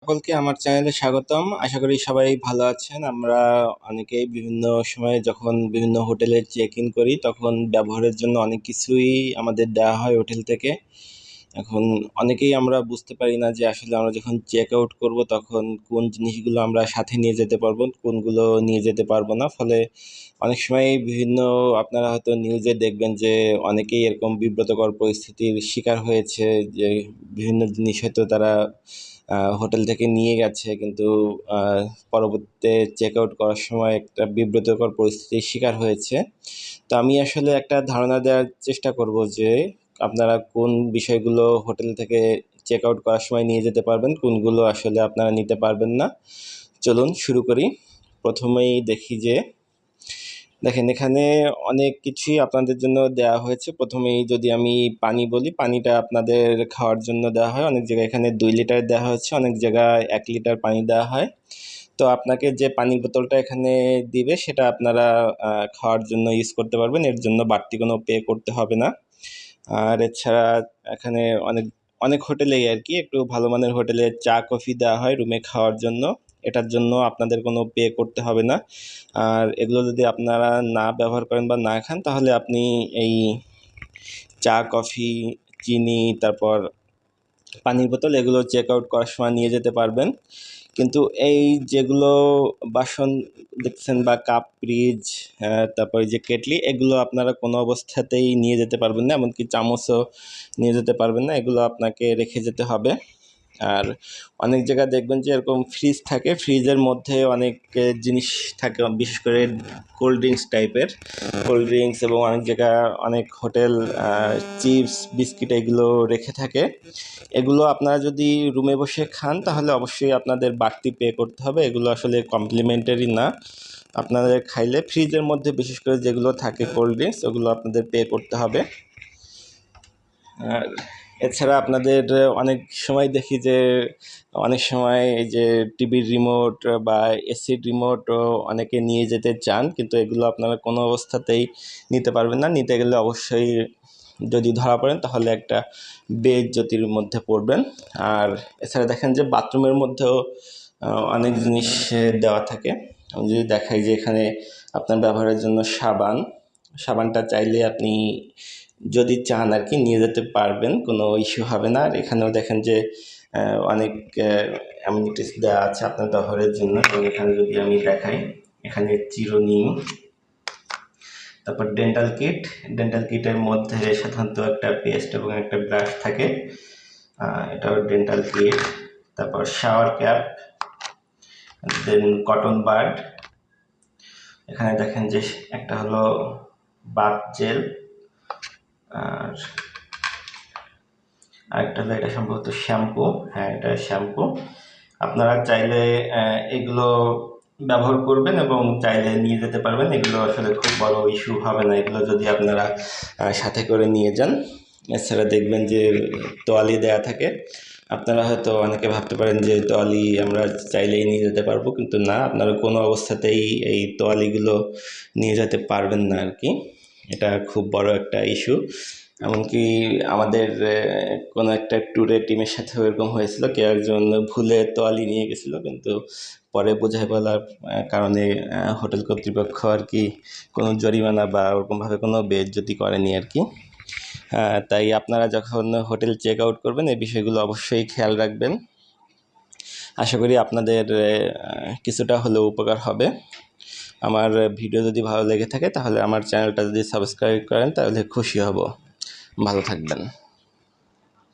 সকলকে আমার চ্যানেলে স্বাগতম। আশা করি সবাই ভালো আছেন। আমরা অনেকেই বিভিন্ন সময়ে যখন বিভিন্ন হোটেলে চেক ইন করি তখন ব্যবহারের জন্য অনেক কিছুই আমাদের দেওয়া হয় হোটেল থেকে। এখন অনেকেই আমরা বুঝতে পারি না যে আসলে আমরা যখন চেক আউট করবো তখন কোন জিনিসগুলো আমরা সাথে নিয়ে যেতে পারবো, কোনগুলো নিয়ে যেতে পারবো না। ফলে অনেক সময় বিভিন্ন, আপনারা হয়তো নিউজে দেখবেন যে অনেকেই এরকম বিব্রতকর পরিস্থিতির শিকার হয়েছে, যে বিভিন্ন জিনিস হয়তো তারা হোটেল থেকে নিয়ে গেছে, কিন্তু পরবর্তীতে চেক আউট করার সময় একটা বিব্রতকর পরিস্থিতির শিকার হয়েছে। তো আমি আসলে একটা ধারণা দেওয়ার চেষ্টা করব যে আপনারা কোন বিষয়গুলো হোটেল থেকে চেক আউট করার সময় নিয়ে যেতে পারবেন, কোনগুলো আসলে আপনারা নিতে পারবেন না। চলুন শুরু করি। প্রথমেই দেখি যে দেখেন, এখানে অনেক কিছুই আপনাদের জন্য দেওয়া হয়েছে। প্রথমেই যদি আমি পানি বলি, পানিটা আপনাদের খাওয়ার জন্য দেওয়া হয়। অনেক জায়গায় এখানে 2 লিটার দেওয়া হচ্ছে, অনেক জায়গায় 1 লিটার পানি দেওয়া হয়। তো আপনাকে যে পানির বোতলটা এখানে দিবে সেটা আপনারা খাওয়ার জন্য ইউজ করতে পারবেন, এর জন্য বাড়তি কোনো পে করতে হবে না। আর এছাড়া এখানে অনেক অনেক হোটেলেই আর কি, একটু ভালো মানের হোটেলে চা কফি দেওয়া হয় রুমে খাওয়ার জন্য, এটার জন্য আপনাদের কোনো পে করতে হবে না। আর এগুলো যদি আপনারা না ব্যবহার করেন বা না খান, তাহলে আপনি এই চা কফি, চিনি, তারপর পানির বোতল, এগুলো চেক আউট করার সময় নিয়ে যেতে পারবেন। কিন্তু এই যেগুলো বাসন দেখছেন বা কাপ, ফ্রিজ, তারপর এই যে কেটলি, এগুলো আপনারা কোনো অবস্থাতেই নিয়ে যেতে পারবেন না, এমনকি চামচও নিয়ে যেতে পারবেন না, এগুলো আপনাকে রেখে যেতে হবে। আর অনেক জায়গায় দেখবেন যে এরকম ফ্রিজ থাকে, ফ্রিজের মধ্যে অনেক জিনিস থাকে, বিশেষ করে কোল্ড ড্রিঙ্কস টাইপের, কোল্ড ড্রিঙ্কস, এবং অনেক জায়গায় অনেক হোটেল চিপস, বিস্কিট এগুলো রেখে থাকে। এগুলো আপনারা যদি রুমে বসে খান তাহলে অবশ্যই আপনাদের বাড়তি পে করতে হবে, এগুলো আসলে কমপ্লিমেন্টারি না। আপনাদের খাইলে ফ্রিজের মধ্যে বিশেষ করে যেগুলো থাকে কোল্ড ড্রিঙ্কস, ওগুলো আপনাদের পে করতে হবে। আর এছাড়া আপনাদের অনেক সময় দেখি যে অনেক সময় এই যে টিভির রিমোট বা এসির রিমোটও অনেকে নিয়ে যেতে চান, কিন্তু এগুলো আপনারা কোনো অবস্থাতেই নিতে পারবেন না। নিতে গেলে অবশ্যই যদি ধরা পড়েন তাহলে একটা বেইজ্জতির মধ্যে পড়বেন। আর এছাড়া দেখেন যে বাথরুমের মধ্যেও অনেক জিনিস দেওয়া থাকে। আমি যদি দেখাই যে এখানে আপনার ব্যবহারের জন্য সাবানটা চাইলে আপনি যদি চান আর কি নিয়ে যেতে পারবেন, কোনো ইস্যু হবে না। আর এখানেও দেখেন যে অনেক অ্যামিনিটিস দেওয়া আছে আপনার ব্যবহারের জন্য। এবং এখানে যদি আমি দেখাই, এখানে চিরুনি, তারপর ডেন্টাল কিটের মধ্যে সাধারণত একটা পেস্ট এবং একটা ব্রাশ থাকে, এটাও ডেন্টাল কিট। তারপর শাওয়ার ক্যাপ, দেন কটন বাড, এখানে দেখেন যে একটা হলো বাথ জেল, আর আরেকটা হলো এটা সম্ভবত শ্যাম্পু। হ্যাঁ, এটা শ্যাম্পু। আপনারা চাইলে এগুলো ব্যবহার করবেন এবং চাইলে নিয়ে যেতে পারবেন, এগুলো আসলে খুব বড় ইস্যু হবে না এগুলো যদি আপনারা সাথে করে নিয়ে যান। এছাড়া দেখবেন যে তোয়ালি দেয়া থাকে। আপনারা হয়তো অনেকে ভাবতে পারেন যে তোয়ালি আমরা চাইলেই নিয়ে যেতে পারবো, কিন্তু না, আপনারা কোনো অবস্থাতেই এই তোয়ালিগুলো নিয়ে যেতে পারবেন না আর কি। এটা খুব বড় একটা ইস্যু। এমনকি আমাদের কোনো একটা ট্যুরে টিমের সাথেও এরকম হয়েছিল, কেউ একজন ভুলে তোয়ালি নিয়ে গেছিলো, কিন্তু পরে বোঝাই বলার কারণে হোটেল কর্তৃপক্ষ আর কি কোনো জরিমানা বা ওরকমভাবে কোনো বেইজ্জতি করেনি আর কি। তাই আপনারা যখন হোটেল চেক আউট করবেন এই বিষয়গুলো অবশ্যই খেয়াল রাখবেন। আশা করি আপনাদের কিছুটা হলেও উপকার হবে। আমার ভিডিও যদি ভালো লেগে থাকে তাহলে আমার চ্যানেলটা যদি সাবস্ক্রাইব করেন তাহলে খুশি হব। ভালো থাকবেন।